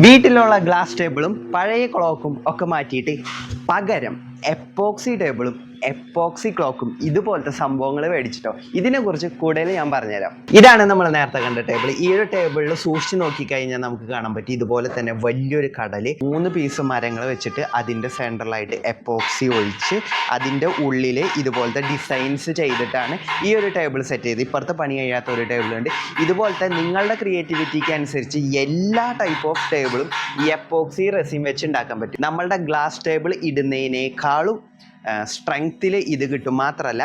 വീട്ടിലുള്ള ഗ്ലാസ് ടേബിളും പഴയ ക്ലോക്കും ഒക്കെ മാറ്റിയിട്ട് പകരം എപ്പോക്സി ടേബിളും എപ്പോക്സി ക്ലോക്കും ഇതുപോലത്തെ സംഭവങ്ങൾ മേടിച്ചിട്ടോ. ഇതിനെക്കുറിച്ച് കൂടുതൽ ഞാൻ പറഞ്ഞുതരാം. ഇതാണ് നമ്മൾ നേരത്തെ കണ്ട ടേബിൾ. ഈ ഒരു ടേബിളിൽ സൂക്ഷിച്ച് നോക്കിക്കഴിഞ്ഞാൽ നമുക്ക് കാണാൻ പറ്റും ഇതുപോലെ തന്നെ വലിയൊരു കടൽ 3 പീസ് മരങ്ങൾ വെച്ചിട്ട് അതിൻ്റെ സെൻട്രലായിട്ട് എപ്പോക്സി ഒഴിച്ച് അതിൻ്റെ ഉള്ളിൽ ഇതുപോലത്തെ ഡിസൈൻസ് ചെയ്തിട്ടാണ് ഈ ഒരു ടേബിൾ സെറ്റ് ചെയ്ത്. ഇപ്പുറത്തെ പണി കഴിയാത്ത ഒരു ടേബിളുണ്ട്. ഇതുപോലത്തെ നിങ്ങളുടെ ക്രിയേറ്റിവിറ്റിക്ക് അനുസരിച്ച് എല്ലാ ടൈപ്പ് ഓഫ് ടേബിളും ഈ എപ്പോക്സി റെസിൻ വെച്ച് ഉണ്ടാക്കാൻ പറ്റും. നമ്മളുടെ ഗ്ലാസ് ടേബിൾ ഇടുന്നതിനേക്കാളും സ്ട്രെങ്ത്തിൽ ഇത് കിട്ടും. മാത്രമല്ല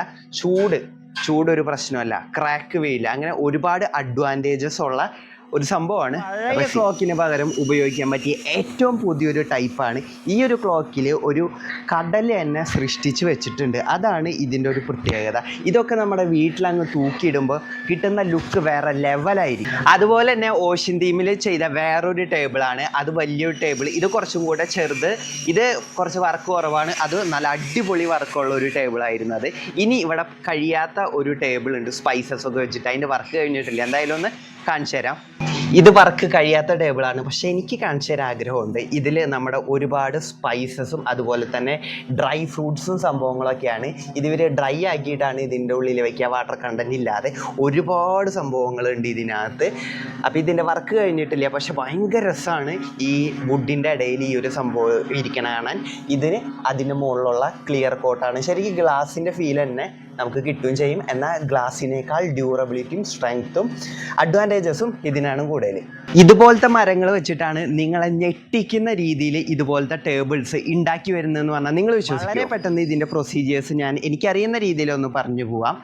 ചൂടൊരു പ്രശ്നമല്ല, ക്രാക്ക് വീഴില്ല. അങ്ങനെ ഒരുപാട് അഡ്വാൻറ്റേജസ് ഉള്ള ഒരു സംഭവമാണ്. പഴയ ക്ലോക്കിന് പകരം ഉപയോഗിക്കാൻ പറ്റിയ ഏറ്റവും പുതിയൊരു ടൈപ്പാണ്. ഈ ഒരു ക്ലോക്കിൽ ഒരു കടൽ തന്നെ സൃഷ്ടിച്ച് വെച്ചിട്ടുണ്ട്. അതാണ് ഇതിൻ്റെ ഒരു പ്രത്യേകത. ഇതൊക്കെ നമ്മുടെ വീട്ടിലങ്ങ് തൂക്കിയിടുമ്പോൾ കിട്ടുന്ന ലുക്ക് വേറെ ലെവലായിരിക്കും. അതുപോലെ തന്നെ ഓഷ്യൻ തീമിൽ ചെയ്ത വേറൊരു ടേബിളാണ്. അത് വലിയൊരു ടേബിൾ. ഇത് കുറച്ചും കൂടെ ചെറുത്. ഇത് കുറച്ച് വർക്ക് കുറവാണ്. അത് നല്ല അടിപൊളി വർക്കുള്ള ഒരു ടേബിളായിരുന്നു അത്. ഇനി ഇവിടെ കഴിയാത്ത ഒരു ടേബിൾ ഉണ്ട്, സ്പൈസസ് ഒക്കെ വെച്ചിട്ട്. അതിൻ്റെ വർക്ക് കഴിഞ്ഞിട്ടില്ല. എന്തായാലും ഒന്ന് കാണിച്ചു തരാം. ഇത് വർക്ക് കഴിയാത്ത ടേബിളാണ്, പക്ഷെ എനിക്ക് കാണിച്ചു തരാൻ ആഗ്രഹമുണ്ട്. ഇതിൽ നമ്മുടെ ഒരുപാട് സ്പൈസസും അതുപോലെ തന്നെ ഡ്രൈ ഫ്രൂട്ട്സും സംഭവങ്ങളൊക്കെയാണ്. ഇതിവർ ഡ്രൈ ആക്കിയിട്ടാണ് ഇതിൻ്റെ ഉള്ളിൽ വയ്ക്കുക, വാട്ടർ കണ്ടൻറ്റ് ഇല്ലാതെ. ഒരുപാട് സംഭവങ്ങളുണ്ട് ഇതിനകത്ത്. അപ്പോൾ ഇതിൻ്റെ വർക്ക് കഴിഞ്ഞിട്ടില്ല, പക്ഷെ ഭയങ്കര രസമാണ് ഈ വുഡിൻ്റെ ഇടയിൽ ഈ ഒരു സംഭവം ഇരിക്കണ കാണാൻ. ഇതിന് അതിൻ്റെ മുകളിലുള്ള ക്ലിയർ കോട്ടാണ്. ശരിക്കും ഗ്ലാസിൻ്റെ ഫീൽ തന്നെ നമുക്ക് കിട്ടുകയും ചെയ്യും. എന്നാൽ ഗ്ലാസിനേക്കാൾ ഡ്യൂറബിലിറ്റിയും സ്ട്രെങ്ത്തും അഡ്വാൻറ്റേജസും ഇതിനാണ് കൂടുതൽ. ഇതുപോലത്തെ മരങ്ങൾ വെച്ചിട്ടാണ് നിങ്ങളെ ഞെട്ടിക്കുന്ന രീതിയിൽ ഇതുപോലത്തെ ടേബിൾസ് ഉണ്ടാക്കി വരുന്നതെന്ന് പറഞ്ഞാൽ നിങ്ങൾ വിശ്വസിക്കും. വളരെ പെട്ടെന്ന് ഇതിൻ്റെ പ്രൊസീജിയേഴ്സ് എനിക്കറിയുന്ന രീതിയിലൊന്ന് പറഞ്ഞു പോവാം.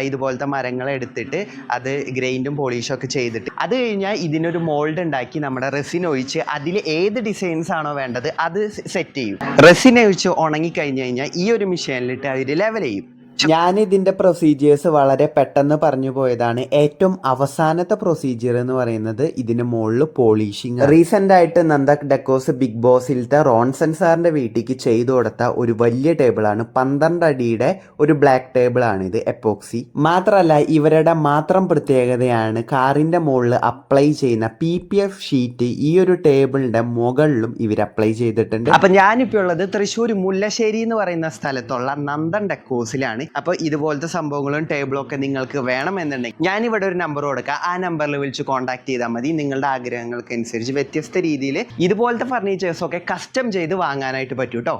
ഇതുപോലത്തെ മരങ്ങൾ എടുത്തിട്ട് അത് ഗ്രൈൻഡും പോളിഷും ഒക്കെ ചെയ്തിട്ട് അത് കഴിഞ്ഞാൽ ഇതിനൊരു മോൾഡ് ഉണ്ടാക്കി നമ്മുടെ റെസിൻ ഒഴിച്ച് അതിൽ ഏത് ഡിസൈൻസ് ആണോ വേണ്ടത് അത് സെറ്റ് ചെയ്യും. റെസിൻ ഒഴിച്ച് ഉണങ്ങിക്കഴിഞ്ഞ് കഴിഞ്ഞാൽ ഈ ഒരു മെഷീനിലിട്ട് അവർ ലെവൽ ചെയ്യും. ഞാനിതിൻ്റെ പ്രൊസീജിയേഴ്സ് വളരെ പെട്ടെന്ന് പറഞ്ഞു പോയതാണ്. ഏറ്റവും അവസാനത്തെ പ്രൊസീജിയർ എന്ന് പറയുന്നത് ഇതിന് മുകളിൽ പോളിഷിങ്. റീസെൻ്റ് ആയിട്ട് നന്ദക് ഡെക്കോസ് ബിഗ് ബോസിലത്തെ റോൺസൺ സാറിൻ്റെ വീട്ടിലേക്ക് ചെയ്തു കൊടുത്ത ഒരു വലിയ ടേബിളാണ്. 12 അടിയുടെ ഒരു ബ്ലാക്ക് ടേബിളാണ് ഇത്, എപ്പോക്സി. മാത്രമല്ല ഇവരുടെ മാത്രം പ്രത്യേകതയാണ് കാറിൻ്റെ മുകളിൽ അപ്ലൈ ചെയ്യുന്ന PPF ഷീറ്റ് ഈ ഒരു ടേബിളിൻ്റെ മുകളിലും ഇവർ അപ്ലൈ ചെയ്തിട്ടുണ്ട്. അപ്പം ഞാനിപ്പോൾ ഉള്ളത് തൃശ്ശൂർ മുല്ലശ്ശേരി എന്ന് പറയുന്ന സ്ഥലത്തുള്ള നന്ദൻ ഡെക്കോസിലാണ്. അപ്പോൾ ഇതുപോലത്തെ സംഭവങ്ങളും ടേബിളും ഒക്കെ നിങ്ങൾക്ക് വേണമെന്നുണ്ടെങ്കിൽ ഞാനിവിടെ ഒരു നമ്പർ കൊടുക്കാം. ആ നമ്പറിൽ വിളിച്ച് കോൺടാക്ട് ചെയ്താൽ മതി. നിങ്ങളുടെ ആഗ്രഹങ്ങൾക്ക് അനുസരിച്ച് വ്യത്യസ്ത രീതിയിൽ ഇതുപോലത്തെ ഫർണിച്ചേഴ്സൊക്കെ കസ്റ്റം ചെയ്ത് വാങ്ങാനായിട്ട് പറ്റും കേട്ടോ.